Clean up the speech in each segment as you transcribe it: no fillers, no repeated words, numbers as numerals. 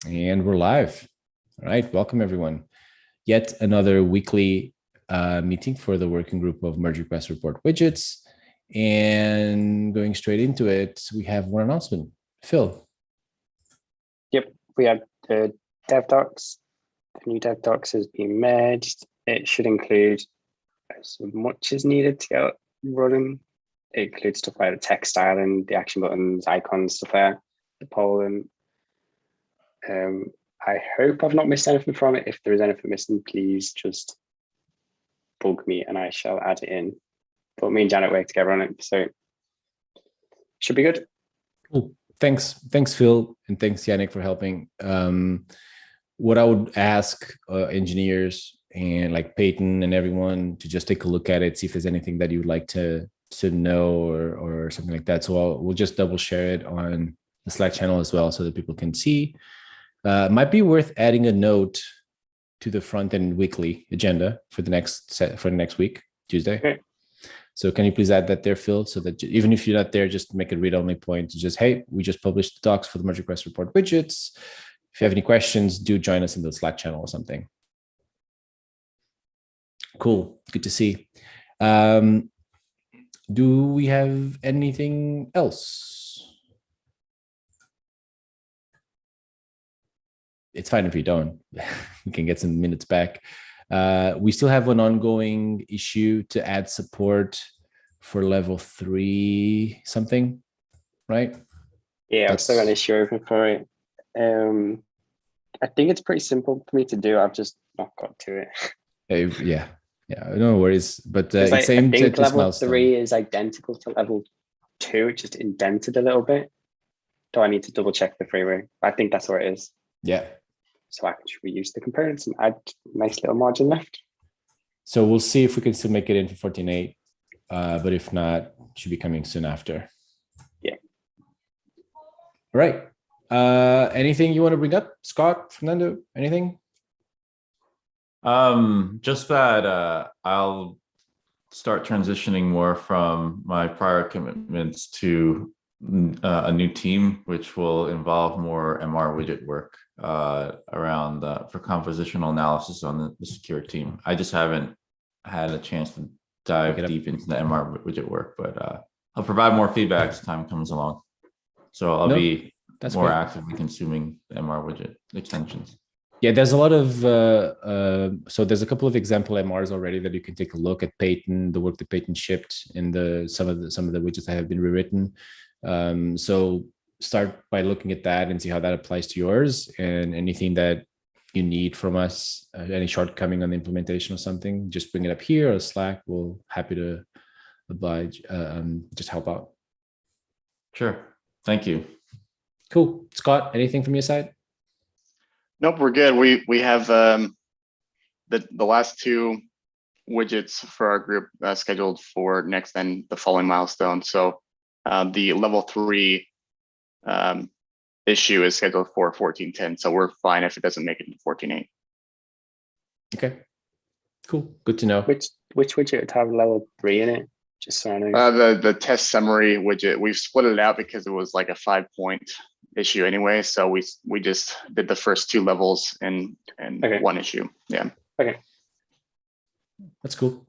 And we're live. All right, welcome everyone. Yet another weekly meeting for the working group of merge request report widgets. And going straight into it, we have one announcement. Phil. Yep, we have the dev docs. The new dev docs has been merged. It should include as much as needed to get running. It includes stuff like the text styling, the action buttons, icons, stuff there, the polling. I hope I've not missed anything from it. If there is anything missing, please just bug me and I shall add it in. But me and Janet work together on it, so should be good. Cool. Thanks, Phil, and thanks, Yannick, for helping. What I would ask engineers and like Peyton and everyone to just take a look at it, see if there's anything that you would like to know or something like that. So we'll just double share it on the Slack channel as well so that people can see. Might be worth adding a note to the front end weekly agenda for the next week, Tuesday. Okay. So can you please add that there, Phil, so that even if you're not there, just make a read-only point to just, hey, we just published the docs for the merge request report widgets. If you have any questions, do join us in the Slack channel or something. Cool, good to see. Do we have anything else? It's fine if you don't. We can get some minutes back. We still have an ongoing issue to add support for level 3 something, right? Yeah, I've still got an issue open for it. I think it's pretty simple for me to do. I've just not got to it. Yeah, no worries. But I think level 3 is identical to level 2. It just indented a little bit. Do I need to double check the freeway? I think that's what it is. Yeah. So I can just reuse the components and add a nice little margin left. So we'll see if we can still make it into 14.8. But if not, it should be coming soon after. Yeah. All right. Anything you want to bring up, Scott, Fernando? Anything? Just that I'll start transitioning more from my prior commitments to a new team, which will involve more MR widget work around for compositional analysis on the secure team. I just haven't had a chance to dive deep into the MR widget work, but I'll provide more feedback as time comes along. So I'll be more actively consuming the MR widget extensions. Yeah, there's a lot of so there's a couple of example MRs already that you can take a look at. Peyton, the work that Peyton shipped, and some of the widgets that have been rewritten. So start by looking at that and see how that applies to yours, and anything that you need from us, any shortcoming on the implementation or something, just bring it up here or Slack. We'll happy to oblige, just help out. Sure. Thank you. Cool. Scott, anything from your side? Nope, we're good. We have the last 2 widgets for our group scheduled for next and the following milestone. So the level 3 issue is scheduled for 14.10. So we're fine if it doesn't make it to 14.8. Okay, cool. Good to know. Which widget would have level 3 in it? Just so I know. The test summary widget, we've split it out because it was like a 5-point issue anyway. So we just did the first 2 levels in one issue. Yeah. Okay. That's cool.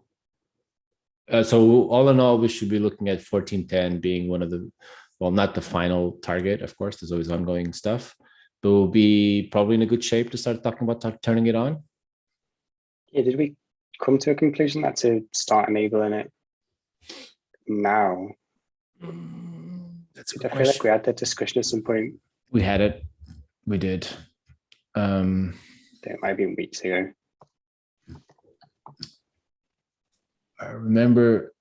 So all in all, we should be looking at 14.10 being one of the, well, not the final target, of course, there's always ongoing stuff, but we'll be probably in a good shape to start talking about turning it on. Yeah, did we come to a conclusion that to start enabling it now? That's a I good feel like we had that discussion at some point. We had it. We did. It might be weeks ago. I remember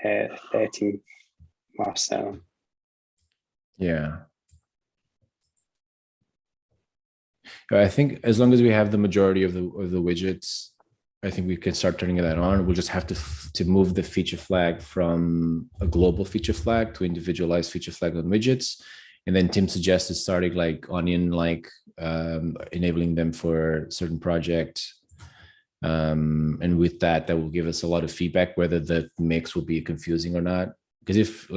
13 Marcel. Yeah. I think as long as we have the majority of the widgets, I think we can start turning that on. We'll just have to move the feature flag from a global feature flag to individualized feature flag on widgets. And then Tim suggested starting like Onion, enabling them for certain projects. And with that will give us a lot of feedback whether the mix will be confusing or not. Because if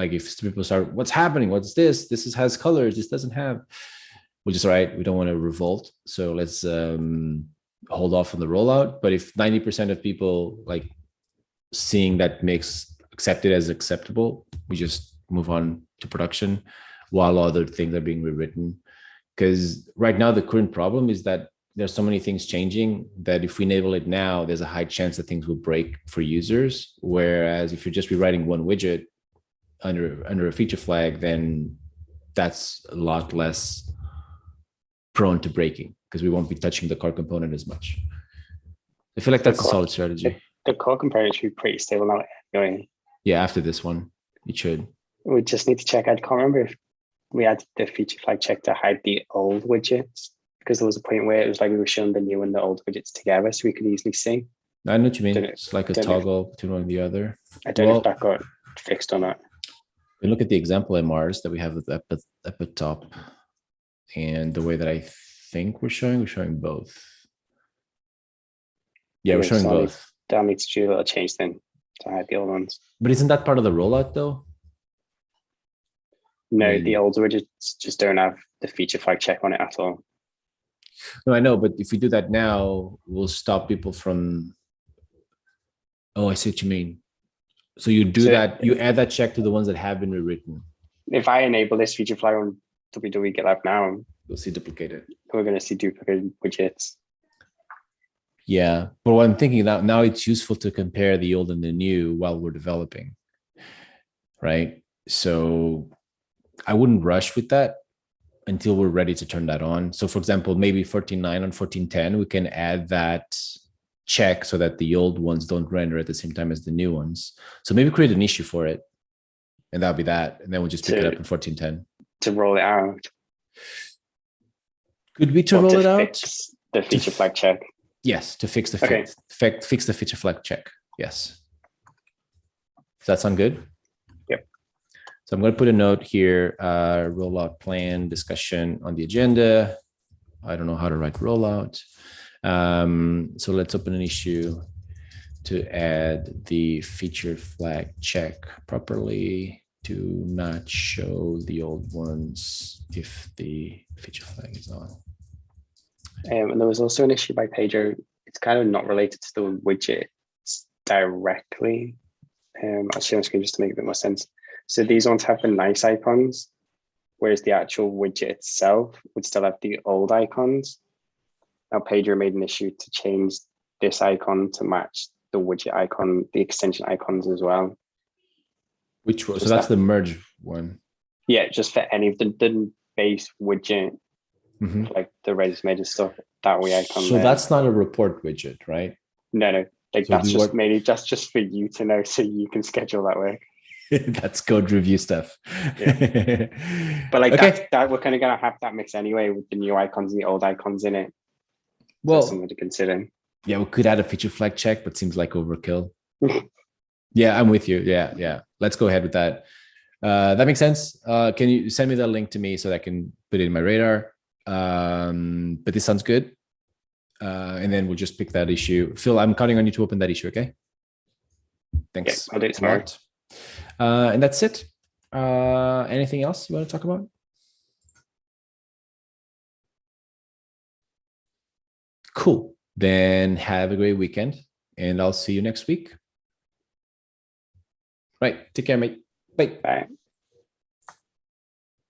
people start, what's happening? What's this? This has colors. This doesn't have. which is all right. We don't want to revolt. So let's hold off on the rollout. But if 90% of people like seeing that makes accepted as acceptable, we just move on to production while other things are being rewritten. Because right now, the current problem is that there's so many things changing that if we enable it now, there's a high chance that things will break for users. Whereas if you're just rewriting one widget under a feature flag, then that's a lot less prone to breaking because we won't be touching the core component as much. I feel like that's a solid strategy. The core component should be pretty stable now anyway. Yeah, after this one, it should. We just need to check. I can't remember if we had the feature flag check to hide the old widgets, because there was a point where it was like we were showing the new and the old widgets together, so we could easily see. I know what you mean. It's like a toggle between one and the other. I don't know if that got fixed or not. We look at the example MRs that we have at the top, and the way that I think we're showing both. Yeah, we're showing both. That needs to do a little change then to hide the old ones. But isn't that part of the rollout though? No, the old widgets just don't have the feature flag check on it at all. No, I know, but if we do that now, we'll stop people from. Oh, I see what you mean. So you do that, you add that check to the ones that have been rewritten. If I enable this feature flag on WWE GitLab now, we'll see duplicated. We're going to see duplicated widgets. Yeah, but what I'm thinking now it's useful to compare the old and the new while we're developing, right? So I wouldn't rush with that until we're ready to turn that on. So for example, maybe 14.9 on 14.10, we can add that check so that the old ones don't render at the same time as the new ones. So maybe create an issue for it, and that'll be that. And then we'll just pick it up in 14.10. To roll it out. Could be to roll it out? The feature flag check. Yes, to fix the fix the feature flag check. Yes. Does that sound good? Yep. So I'm going to put a note here, rollout plan discussion on the agenda. I don't know how to write rollout. So let's open an issue to add the feature flag check properly to not show the old ones if the feature flag is on. And there was also an issue by Pedro. It's kind of not related to the widgets directly. I'll share my screen just to make a bit more sense. So these ones have the nice icons, whereas the actual widget itself would still have the old icons. Now Pedro made an issue to change this icon to match the widget icon, the extension icons as well. Which one? So that's the merge one. Yeah, just for any of the base widget, like the Redis major stuff, that way icon. So that's not a report widget, right? No. Like so that's just for you to know, so you can schedule that way. That's code review stuff. Yeah. But like that we're kind of gonna have that mix anyway with the new icons and the old icons in it. Well, that's something to consider. Yeah, we could add a feature flag check, but seems like overkill. Yeah, I'm with you. Yeah. Let's go ahead with that. That makes sense. Can you send me that link to me so that I can put it in my radar? But this sounds good. And then we'll just pick that issue. Phil, I'm counting on you to open that issue, okay? Thanks. Yeah, I'll do it tomorrow. And that's it. Anything else you want to talk about? Cool. Then have a great weekend, and I'll see you next week. Right. Take care, mate. Bye. Bye.